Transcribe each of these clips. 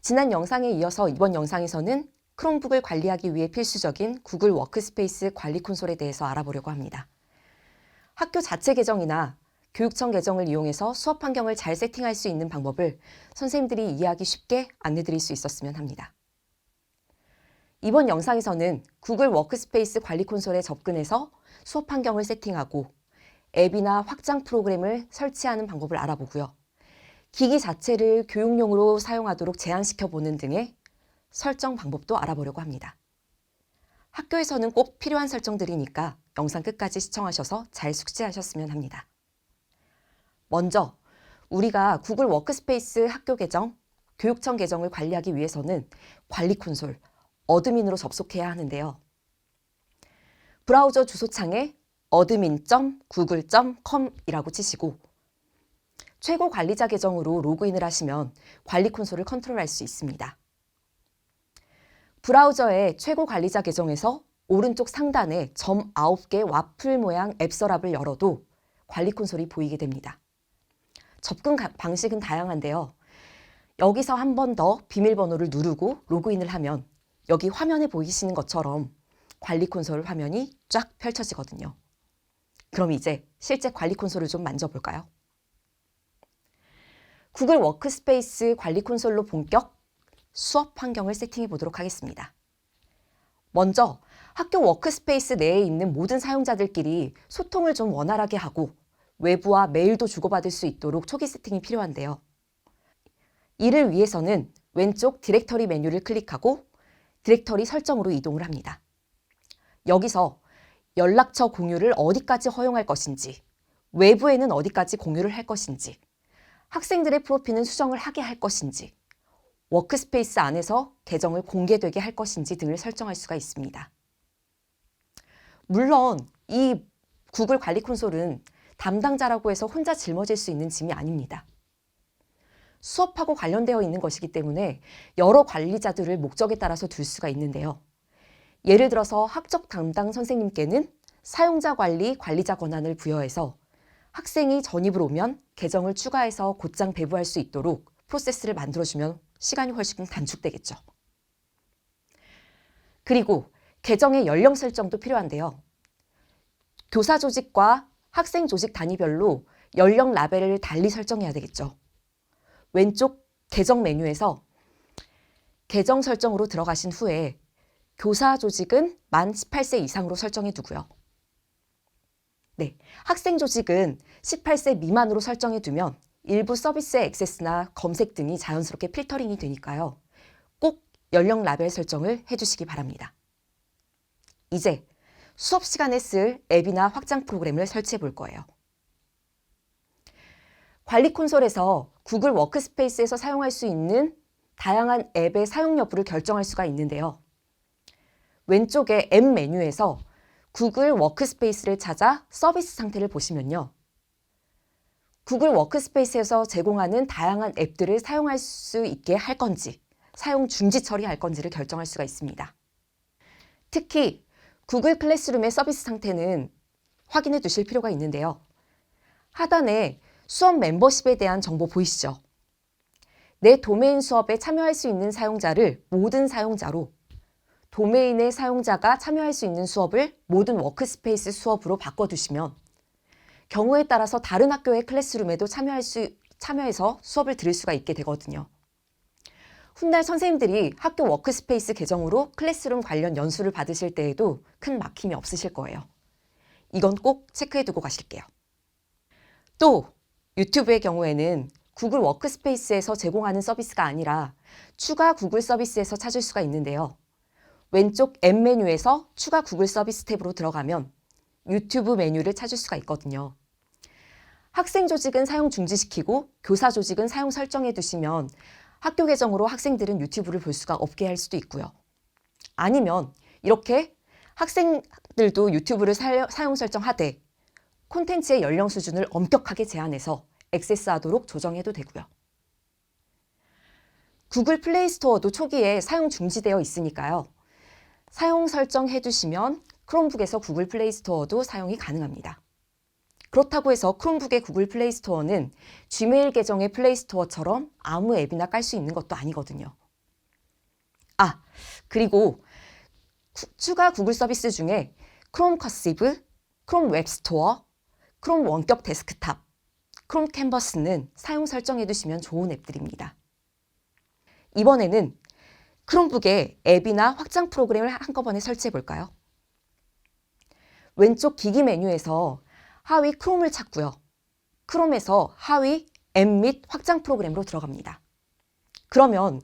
지난 영상에 이어서 이번 영상에서는 크롬북을 관리하기 위해 필수적인 구글 워크스페이스 관리 콘솔에 대해서 알아보려고 합니다. 학교 자체 계정이나 교육청 계정을 이용해서 수업 환경을 잘 세팅할 수 있는 방법을 선생님들이 이해하기 쉽게 안내드릴 수 있었으면 합니다. 이번 영상에서는 구글 워크스페이스 관리 콘솔에 접근해서 수업 환경을 세팅하고 앱이나 확장 프로그램을 설치하는 방법을 알아보고요. 기기 자체를 교육용으로 사용하도록 제한시켜 보는 등의 설정 방법도 알아보려고 합니다. 학교에서는 꼭 필요한 설정들이니까 영상 끝까지 시청하셔서 잘 숙지하셨으면 합니다. 먼저 우리가 구글 워크스페이스 학교 계정, 교육청 계정을 관리하기 위해서는 관리 콘솔, 어드민으로 접속해야 하는데요. 브라우저 주소창에 admin.google.com이라고 치시고 최고 관리자 계정으로 로그인을 하시면 관리 콘솔을 컨트롤할 수 있습니다. 브라우저의 최고 관리자 계정에서 오른쪽 상단에 점 9개 와플 모양 앱 서랍을 열어도 관리 콘솔이 보이게 됩니다. 접근 방식은 다양한데요. 여기서 한 번 더 비밀번호를 누르고 로그인을 하면 여기 화면에 보이시는 것처럼 관리 콘솔 화면이 쫙 펼쳐지거든요. 그럼 이제 실제 관리 콘솔을 좀 만져볼까요? 구글 워크스페이스 관리 콘솔로 본격 수업 환경을 세팅해 보도록 하겠습니다. 먼저 학교 워크스페이스 내에 있는 모든 사용자들끼리 소통을 좀 원활하게 하고 외부와 메일도 주고받을 수 있도록 초기 세팅이 필요한데요. 이를 위해서는 왼쪽 디렉터리 메뉴를 클릭하고 디렉터리 설정으로 이동을 합니다. 여기서 연락처 공유를 어디까지 허용할 것인지, 외부에는 어디까지 공유를 할 것인지, 학생들의 프로필은 수정을 하게 할 것인지, 워크스페이스 안에서 계정을 공개되게 할 것인지 등을 설정할 수가 있습니다. 물론 이 구글 관리 콘솔은 담당자라고 해서 혼자 짊어질 수 있는 짐이 아닙니다. 수업하고 관련되어 있는 것이기 때문에 여러 관리자들을 목적에 따라서 둘 수가 있는데요. 예를 들어서 학적 담당 선생님께는 사용자 관리, 관리자 권한을 부여해서 학생이 전입을 오면 계정을 추가해서 곧장 배부할 수 있도록 프로세스를 만들어주면 시간이 훨씬 단축되겠죠. 그리고 계정의 연령 설정도 필요한데요. 교사 조직과 학생 조직 단위별로 연령 라벨을 달리 설정해야 되겠죠. 왼쪽 계정 메뉴에서 계정 설정으로 들어가신 후에 교사 조직은 만 18세 이상으로 설정해 두고요. 학생 조직은 18세 미만으로 설정해 두면 일부 서비스의 액세스나 검색 등이 자연스럽게 필터링이 되니까요. 꼭 연령 라벨 설정을 해주시기 바랍니다. 이제 수업 시간에 쓸 앱이나 확장 프로그램을 설치해 볼 거예요. 관리 콘솔에서 구글 워크스페이스에서 사용할 수 있는 다양한 앱의 사용 여부를 결정할 수가 있는데요. 왼쪽의 앱 메뉴에서 구글 워크스페이스를 찾아 서비스 상태를 보시면요. 구글 워크스페이스에서 제공하는 다양한 앱들을 사용할 수 있게 할 건지, 사용 중지 처리할 건지를 결정할 수가 있습니다. 특히 구글 클래스룸의 서비스 상태는 확인해 두실 필요가 있는데요. 하단에 수업 멤버십에 대한 정보 보이시죠? 내 도메인 수업에 참여할 수 있는 사용자를 모든 사용자로, 도메인의 사용자가 참여할 수 있는 수업을 모든 워크스페이스 수업으로 바꿔두시면 경우에 따라서 다른 학교의 클래스룸에도 참여해서 수업을 들을 수가 있게 되거든요. 훗날 선생님들이 학교 워크스페이스 계정으로 클래스룸 관련 연수를 받으실 때에도 큰 막힘이 없으실 거예요. 이건 꼭 체크해두고 가실게요. 또 유튜브의 경우에는 구글 워크스페이스에서 제공하는 서비스가 아니라 추가 구글 서비스에서 찾을 수가 있는데요. 왼쪽 앱 메뉴에서 추가 구글 서비스 탭으로 들어가면 유튜브 메뉴를 찾을 수가 있거든요. 학생 조직은 사용 중지시키고 교사 조직은 사용 설정해 두시면 학교 계정으로 학생들은 유튜브를 볼 수가 없게 할 수도 있고요. 아니면 이렇게 학생들도 유튜브를 사용 설정하되 콘텐츠의 연령 수준을 엄격하게 제한해서 액세스하도록 조정해도 되고요. 구글 플레이 스토어도 초기에 사용 중지되어 있으니까요. 사용 설정해 두시면 크롬북에서 구글 플레이 스토어도 사용이 가능합니다. 그렇다고 해서 크롬북의 구글 플레이 스토어는 지메일 계정의 플레이 스토어처럼 아무 앱이나 깔 수 있는 것도 아니거든요. 그리고 추가 구글 서비스 중에 크롬 커시브, 크롬 웹스토어, 크롬 원격 데스크탑, 크롬 캔버스는 사용 설정해 두시면 좋은 앱들입니다. 이번에는 크롬북에 앱이나 확장 프로그램을 한꺼번에 설치해 볼까요? 왼쪽 기기 메뉴에서 하위 크롬을 찾고요. 크롬에서 하위 앱 및 확장 프로그램으로 들어갑니다. 그러면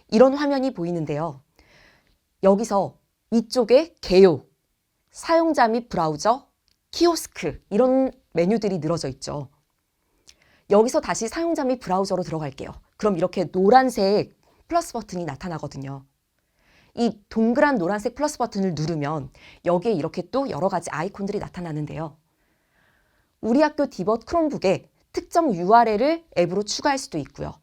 이런 화면이 보이는데요. 여기서 위쪽에 개요, 사용자 및 브라우저, 키오스크 이런 메뉴들이 늘어져 있죠. 여기서 다시 사용자 및 브라우저로 들어갈게요. 그럼 이렇게 노란색 플러스 버튼이 나타나거든요. 이 동그란 노란색 플러스 버튼을 누르면 여기에 이렇게 또 여러 가지 아이콘들이 나타나는데요. 우리 학교 디벗 크롬북에 특정 URL을 앱으로 추가할 수도 있고요.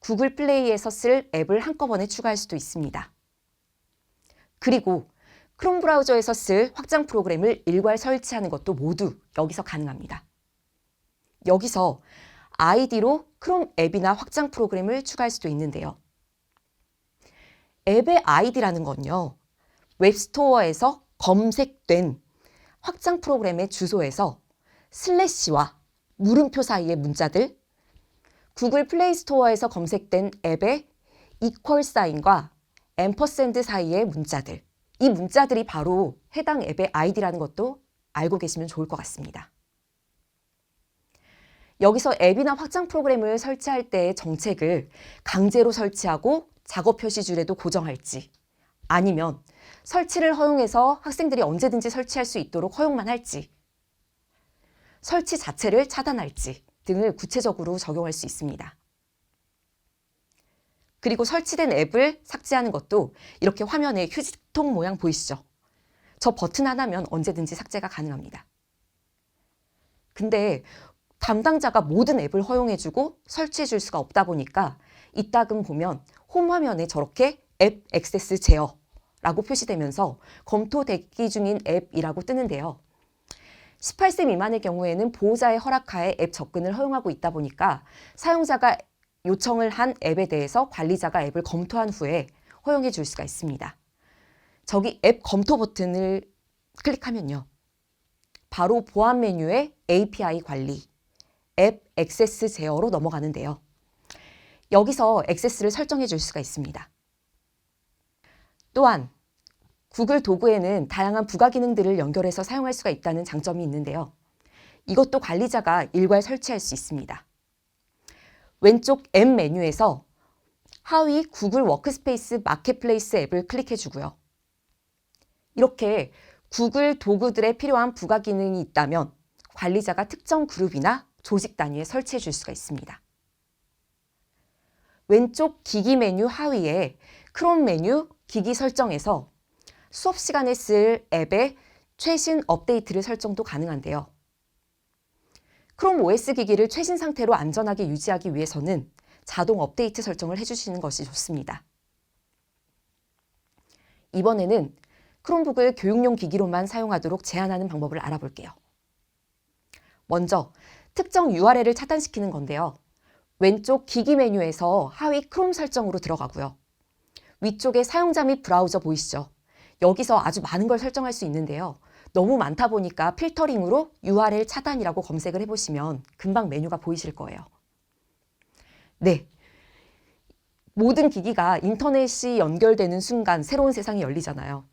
구글 플레이에서 쓸 앱을 한꺼번에 추가할 수도 있습니다. 그리고 크롬 브라우저에서 쓸 확장 프로그램을 일괄 설치하는 것도 모두 여기서 가능합니다. 여기서 아이디로 크롬 앱이나 확장 프로그램을 추가할 수도 있는데요. 앱의 아이디라는 건요. 웹스토어에서 검색된 확장 프로그램의 주소에서 슬래시와 물음표 사이의 문자들, 구글 플레이 스토어에서 검색된 앱의 이퀄 사인과 앰퍼샌드 사이의 문자들, 이 문자들이 바로 해당 앱의 아이디라는 것도 알고 계시면 좋을 것 같습니다. 여기서 앱이나 확장 프로그램을 설치할 때의 정책을 강제로 설치하고 작업 표시줄에도 고정할지, 아니면 설치를 허용해서 학생들이 언제든지 설치할 수 있도록 허용만 할지, 설치 자체를 차단할지 등을 구체적으로 적용할 수 있습니다. 그리고 설치된 앱을 삭제하는 것도 이렇게 화면에 휴지통 모양 보이시죠? 저 버튼 하나면 언제든지 삭제가 가능합니다. 근데 담당자가 모든 앱을 허용해주고 설치해줄 수가 없다 보니까 이따금 보면 홈 화면에 저렇게 앱 액세스 제어라고 표시되면서 검토 대기 중인 앱이라고 뜨는데요. 18세 미만의 경우에는 보호자의 허락하에 앱 접근을 허용하고 있다 보니까 사용자가 요청을 한 앱에 대해서 관리자가 앱을 검토한 후에 허용해 줄 수가 있습니다. 저기 앱 검토 버튼을 클릭하면요. 바로 보안 메뉴의 API 관리, 앱 액세스 제어로 넘어가는데요. 여기서 액세스를 설정해 줄 수가 있습니다. 또한 구글 도구에는 다양한 부가 기능들을 연결해서 사용할 수가 있다는 장점이 있는데요. 이것도 관리자가 일괄 설치할 수 있습니다. 왼쪽 앱 메뉴에서 하위 구글 워크스페이스 마켓플레이스 앱을 클릭해 주고요. 이렇게 구글 도구들에 필요한 부가 기능이 있다면 관리자가 특정 그룹이나 조직 단위에 설치해 줄 수가 있습니다. 왼쪽 기기 메뉴 하위에 크롬 메뉴 기기 설정에서 수업 시간에 쓸 앱의 최신 업데이트를 설정도 가능한데요. 크롬 OS 기기를 최신 상태로 안전하게 유지하기 위해서는 자동 업데이트 설정을 해주시는 것이 좋습니다. 이번에는 크롬북을 교육용 기기로만 사용하도록 제한하는 방법을 알아볼게요. 먼저 특정 URL을 차단시키는 건데요. 왼쪽 기기 메뉴에서 하위 크롬 설정으로 들어가고요. 위쪽에 사용자 및 브라우저 보이시죠? 여기서 아주 많은 걸 설정할 수 있는데요. 너무 많다 보니까 필터링으로 URL 차단이라고 검색을 해보시면 금방 메뉴가 보이실 거예요. 네, 모든 기기가 인터넷이 연결되는 순간 새로운 세상이 열리잖아요.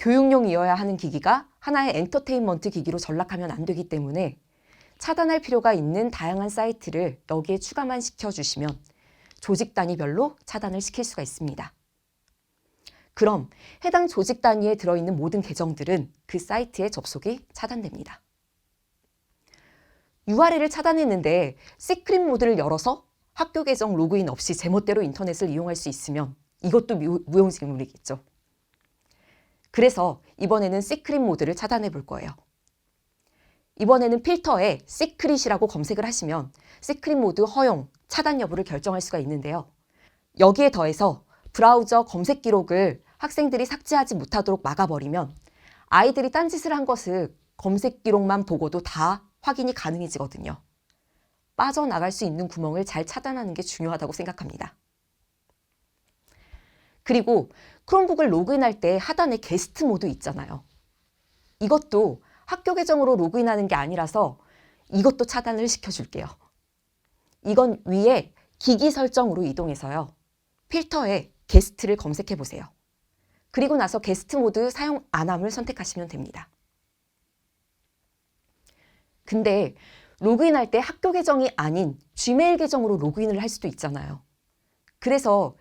교육용이어야 하는 기기가 하나의 엔터테인먼트 기기로 전락하면 안 되기 때문에 차단할 필요가 있는 다양한 사이트를 여기에 추가만 시켜주시면 조직 단위별로 차단을 시킬 수가 있습니다. 그럼 해당 조직 단위에 들어있는 모든 계정들은 그 사이트에 접속이 차단됩니다. URL을 차단했는데 시크릿 모드를 열어서 학교 계정 로그인 없이 제멋대로 인터넷을 이용할 수 있으면 이것도 무용지물이겠죠. 그래서 이번에는 시크릿 모드를 차단해 볼 거예요. 이번에는 필터에 시크릿이라고 검색을 하시면 시크릿 모드 허용, 차단 여부를 결정할 수가 있는데요. 여기에 더해서 브라우저 검색 기록을 학생들이 삭제하지 못하도록 막아버리면 아이들이 딴짓을 한 것을 검색 기록만 보고도 다 확인이 가능해지거든요. 빠져나갈 수 있는 구멍을 잘 차단하는 게 중요하다고 생각합니다. 그리고 크롬북을 로그인할 때 하단에 게스트 모드 있잖아요. 이것도 학교 계정으로 로그인하는 게 아니라서 이것도 차단을 시켜줄게요. 이건 위에 기기 설정으로 이동해서요. 필터에 게스트를 검색해 보세요. 그리고 나서 게스트 모드 사용 안함을 선택하시면 됩니다. 근데 로그인할 때 학교 계정이 아닌 지메일 계정으로 로그인을 할 수도 있잖아요. 그래서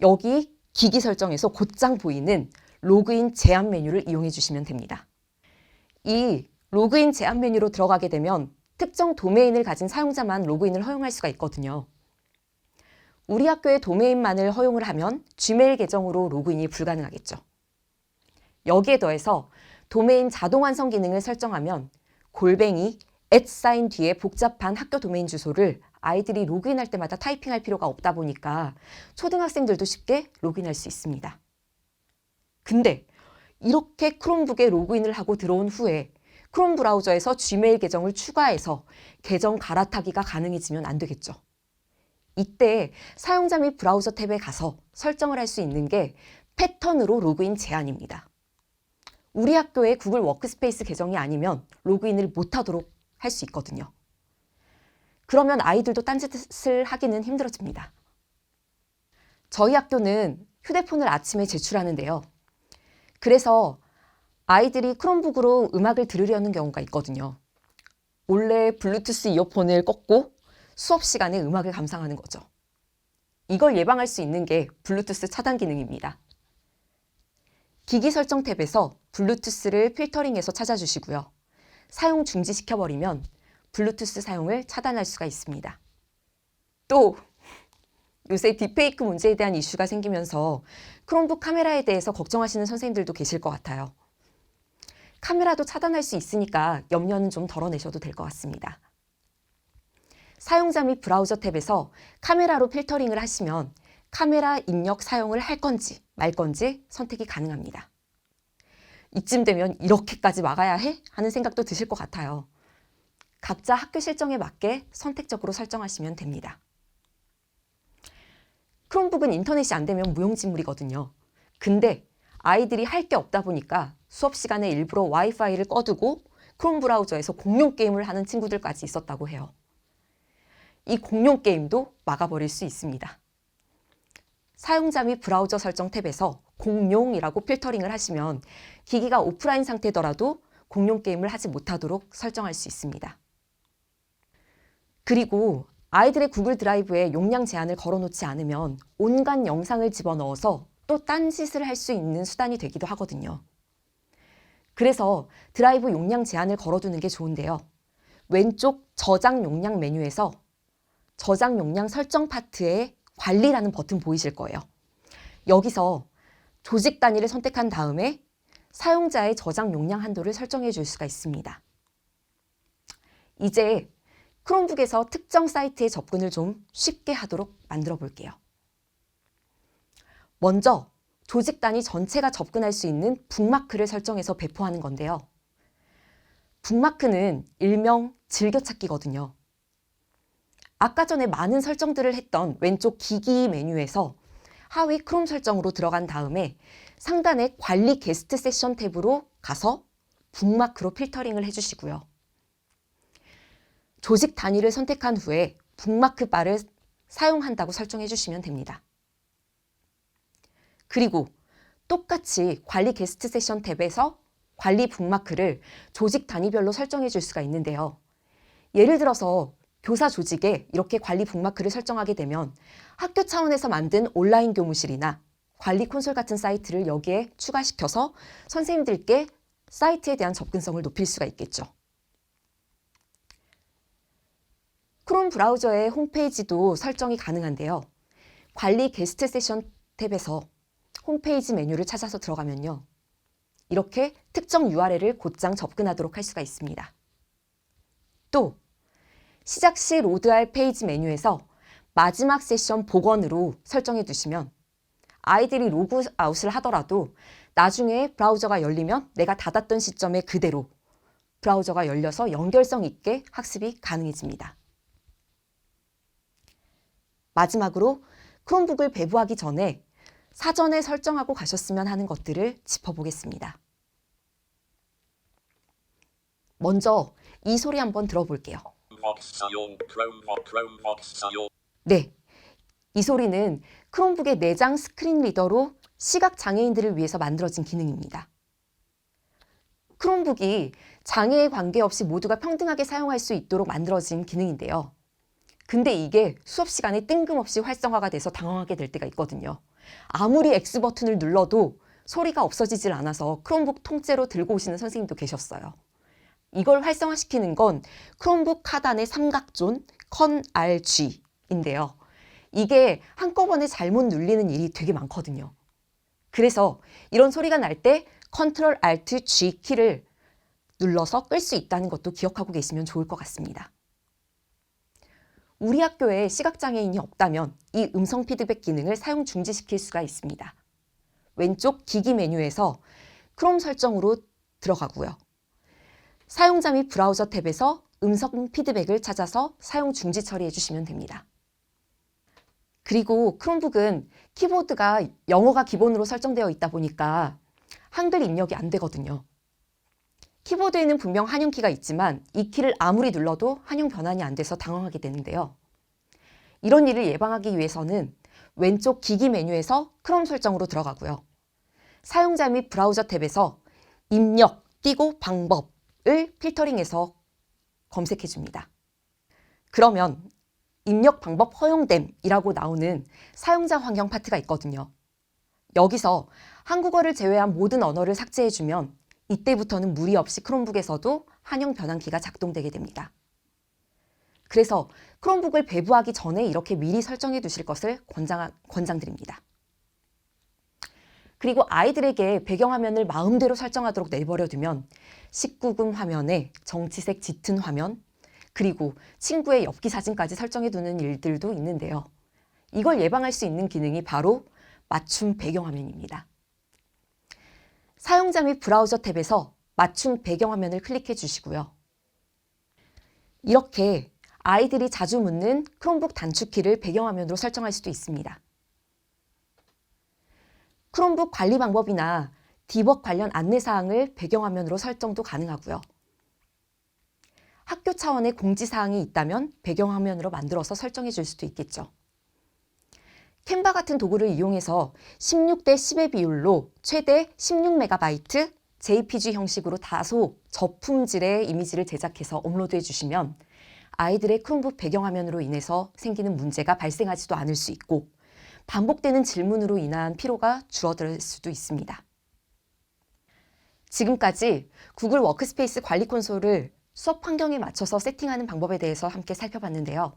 여기 기기 설정에서 곧장 보이는 로그인 제한 메뉴를 이용해 주시면 됩니다. 이 로그인 제한 메뉴로 들어가게 되면 특정 도메인을 가진 사용자만 로그인을 허용할 수가 있거든요. 우리 학교의 도메인만을 허용을 하면 지메일 계정으로 로그인이 불가능하겠죠. 여기에 더해서 도메인 자동 완성 기능을 설정하면 골뱅이 @ 뒤에 복잡한 학교 도메인 주소를 아이들이 로그인할 때마다 타이핑할 필요가 없다 보니까 초등학생들도 쉽게 로그인할 수 있습니다. 근데 이렇게 크롬북에 로그인을 하고 들어온 후에 크롬 브라우저에서 지메일 계정을 추가해서 계정 갈아타기가 가능해지면 안 되겠죠. 이때 사용자 및 브라우저 탭에 가서 설정을 할 수 있는 게 패턴으로 로그인 제한입니다. 우리 학교의 구글 워크스페이스 계정이 아니면 로그인을 못하도록 할 수 있거든요. 그러면 아이들도 딴짓을 하기는 힘들어집니다. 저희 학교는 휴대폰을 아침에 제출하는데요. 그래서 아이들이 크롬북으로 음악을 들으려는 경우가 있거든요. 몰래 블루투스 이어폰을 꽂고 수업 시간에 음악을 감상하는 거죠. 이걸 예방할 수 있는 게 블루투스 차단 기능입니다. 기기 설정 탭에서 블루투스를 필터링해서 찾아주시고요. 사용 중지시켜버리면 블루투스 사용을 차단할 수가 있습니다. 또 요새 딥페이크 문제에 대한 이슈가 생기면서 크롬북 카메라에 대해서 걱정하시는 선생님들도 계실 것 같아요. 카메라도 차단할 수 있으니까 염려는 좀 덜어내셔도 될 것 같습니다. 사용자 및 브라우저 탭에서 카메라로 필터링을 하시면 카메라 입력 사용을 할 건지 말 건지 선택이 가능합니다. 이쯤 되면 이렇게까지 막아야 해? 하는 생각도 드실 것 같아요. 각자 학교 실정에 맞게 선택적으로 설정하시면 됩니다. 크롬북은 인터넷이 안 되면 무용지물이거든요. 근데 아이들이 할 게 없다 보니까 수업 시간에 일부러 와이파이를 꺼두고 크롬 브라우저에서 공룡 게임을 하는 친구들까지 있었다고 해요. 이 공룡 게임도 막아버릴 수 있습니다. 사용자 및 브라우저 설정 탭에서 공룡이라고 필터링을 하시면 기기가 오프라인 상태더라도 공룡 게임을 하지 못하도록 설정할 수 있습니다. 그리고 아이들의 구글 드라이브에 용량 제한을 걸어놓지 않으면 온갖 영상을 집어넣어서 또 딴짓을 할 수 있는 수단이 되기도 하거든요. 그래서 드라이브 용량 제한을 걸어두는 게 좋은데요. 왼쪽 저장 용량 메뉴에서 저장 용량 설정 파트에 관리라는 버튼 보이실 거예요. 여기서 조직 단위를 선택한 다음에 사용자의 저장 용량 한도를 설정해 줄 수가 있습니다. 이제 크롬북에서 특정 사이트에 접근을 좀 쉽게 하도록 만들어 볼게요. 먼저 조직 단위 전체가 접근할 수 있는 북마크를 설정해서 배포하는 건데요. 북마크는 일명 즐겨찾기거든요. 아까 전에 많은 설정들을 했던 왼쪽 기기 메뉴에서 하위 크롬 설정으로 들어간 다음에 상단의 관리 게스트 세션 탭으로 가서 북마크로 필터링을 해주시고요. 조직 단위를 선택한 후에 북마크 바를 사용한다고 설정해 주시면 됩니다. 그리고 똑같이 관리 게스트 세션 탭에서 관리 북마크를 조직 단위별로 설정해 줄 수가 있는데요. 예를 들어서 교사 조직에 이렇게 관리 북마크를 설정하게 되면 학교 차원에서 만든 온라인 교무실이나 관리 콘솔 같은 사이트를 여기에 추가시켜서 선생님들께 사이트에 대한 접근성을 높일 수가 있겠죠. 크롬 브라우저의 홈페이지도 설정이 가능한데요. 관리 게스트 세션 탭에서 홈페이지 메뉴를 찾아서 들어가면요. 이렇게 특정 URL을 곧장 접근하도록 할 수가 있습니다. 또 시작 시 로드할 페이지 메뉴에서 마지막 세션 복원으로 설정해 두시면 아이들이 로그아웃을 하더라도 나중에 브라우저가 열리면 내가 닫았던 시점에 그대로 브라우저가 열려서 연결성 있게 학습이 가능해집니다. 마지막으로 크롬북을 배부하기 전에 사전에 설정하고 가셨으면 하는 것들을 짚어보겠습니다. 먼저 이 소리 한번 들어볼게요. 네, 이 소리는 크롬북의 내장 스크린 리더로 시각 장애인들을 위해서 만들어진 기능입니다. 크롬북이 장애에 관계없이 모두가 평등하게 사용할 수 있도록 만들어진 기능인데요. 근데 이게 수업 시간에 뜬금없이 활성화가 돼서 당황하게 될 때가 있거든요. 아무리 X 버튼을 눌러도 소리가 없어지질 않아서 크롬북 통째로 들고 오시는 선생님도 계셨어요. 이걸 활성화시키는 건 크롬북 하단의 삼각존 CTRLG인데요. 이게 한꺼번에 잘못 눌리는 일이 되게 많거든요. 그래서 이런 소리가 날 때 Ctrl-Alt-G 키를 눌러서 끌 수 있다는 것도 기억하고 계시면 좋을 것 같습니다. 우리 학교에 시각장애인이 없다면 이 음성 피드백 기능을 사용 중지시킬 수가 있습니다. 왼쪽 기기 메뉴에서 크롬 설정으로 들어가고요. 사용자 및 브라우저 탭에서 음성 피드백을 찾아서 사용 중지 처리해 주시면 됩니다. 그리고 크롬북은 키보드가 영어가 기본으로 설정되어 있다 보니까 한글 입력이 안 되거든요. 키보드에는 분명 한영키가 있지만 이 키를 아무리 눌러도 한영 변환이 안 돼서 당황하게 되는데요. 이런 일을 예방하기 위해서는 왼쪽 기기 메뉴에서 크롬 설정으로 들어가고요. 사용자 및 브라우저 탭에서 입력, 띄고 방법을 필터링해서 검색해 줍니다. 그러면 입력 방법 허용됨이라고 나오는 사용자 환경 파트가 있거든요. 여기서 한국어를 제외한 모든 언어를 삭제해주면 이때부터는 무리 없이 크롬북에서도 한영 변환키가 작동되게 됩니다. 그래서 크롬북을 배부하기 전에 이렇게 미리 설정해 두실 것을 권장드립니다. 그리고 아이들에게 배경화면을 마음대로 설정하도록 내버려두면 19금 화면에 정치색 짙은 화면, 그리고 친구의 엽기 사진까지 설정해 두는 일들도 있는데요. 이걸 예방할 수 있는 기능이 바로 맞춤 배경화면입니다. 사용자 및 브라우저 탭에서 맞춤 배경화면을 클릭해 주시고요. 이렇게 아이들이 자주 묻는 크롬북 단축키를 배경화면으로 설정할 수도 있습니다. 크롬북 관리 방법이나 디벅 관련 안내사항을 배경화면으로 설정도 가능하고요. 학교 차원의 공지사항이 있다면 배경화면으로 만들어서 설정해 줄 수도 있겠죠. 캔바 같은 도구를 이용해서 16대 10의 비율로 최대 16MB JPG 형식으로 다소 저품질의 이미지를 제작해서 업로드해 주시면 아이들의 크롬북 배경화면으로 인해서 생기는 문제가 발생하지도 않을 수 있고 반복되는 질문으로 인한 피로가 줄어들 수도 있습니다. 지금까지 구글 워크스페이스 관리 콘솔을 수업 환경에 맞춰서 세팅하는 방법에 대해서 함께 살펴봤는데요.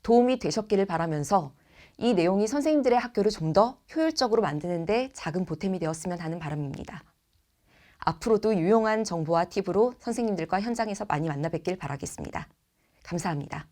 도움이 되셨기를 바라면서 이 내용이 선생님들의 학교를 좀 더 효율적으로 만드는 데 작은 보탬이 되었으면 하는 바람입니다. 앞으로도 유용한 정보와 팁으로 선생님들과 현장에서 많이 만나 뵙길 바라겠습니다. 감사합니다.